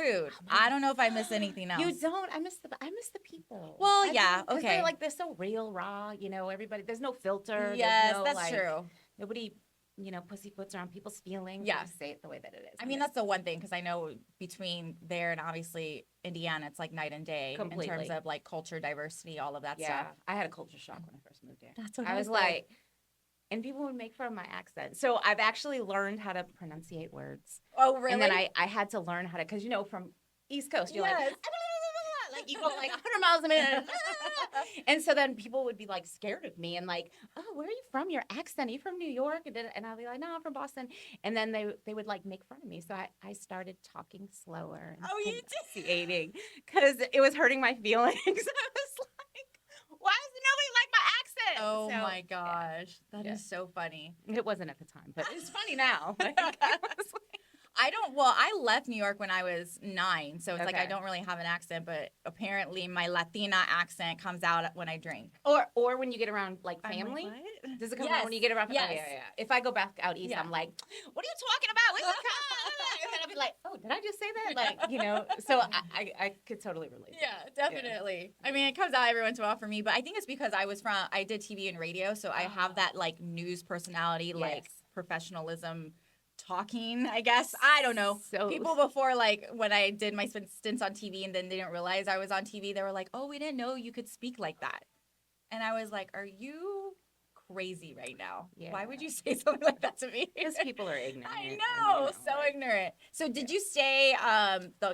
food. I don't know if I miss anything else. You don't. I miss the people. Well, yeah, because okay. they're so real, raw. Everybody. There's no filter. Yes, there's no, that's true. Nobody, pussyfoots around people's feelings. Yeah. Just say it the way that it is. I mean, that's the one thing, because I know between there and obviously Indiana, it's like night and day Completely. in terms of like culture, diversity, all of that yeah. stuff. I had a culture shock when I first moved there. That's what I was said. like, and people would make fun of my accent. So I've actually learned how to pronunciate words. Oh, really? And then I had to learn how to, because from East Coast, you're Yes. like you go like 100 miles a minute. And so then people would be like scared of me and like, oh, where are you from? Your accent? Are you from New York? And I'll be like, no, I'm from Boston. And then they would like make fun of me. So I started talking slower and pronunciating because it was hurting my feelings. I was like, why does nobody like my accent? Oh So, my gosh. That is so funny. It wasn't at the time, but it's funny now. I left New York when I was 9, so it's like I don't really have an accent, but apparently my Latina accent comes out when I drink. Or when you get around like family. Like, does it come out when you get around family? Yes. Oh, yeah. If I go back out east, I'm like, what are you talking about? Where's the car? And then I'll be like, oh, did I just say that? Like, so I could totally relate. Yeah, definitely. Yeah. I mean, it comes out every once in a while for me, but I think it's because I did TV and radio, so I have that like news personality, like professionalism talking, I guess. I don't know. So people before, like when I did my stints on TV and then they didn't realize I was on TV, they were like, oh, we didn't know you could speak like that. And I was like, are you crazy right now? Yeah. Why would you say something like that to me? Because people are ignorant. I know, so ignorant. So did you stay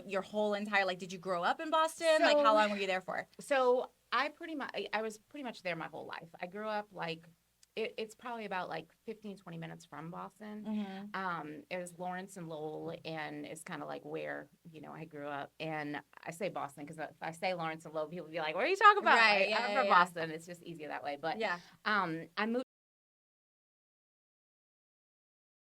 your whole entire, like, did you grow up in Boston? Like, how long were you there for? So I was pretty much there my whole life. I grew up like, it's probably about like 15, 20 minutes from Boston. Mm-hmm. It was Lawrence and Lowell, and it's kind of like where, I grew up. And I say Boston because if I say Lawrence and Lowell, people will be like, what are you talking about? Right, I'm from Boston. It's just easier that way. But I moved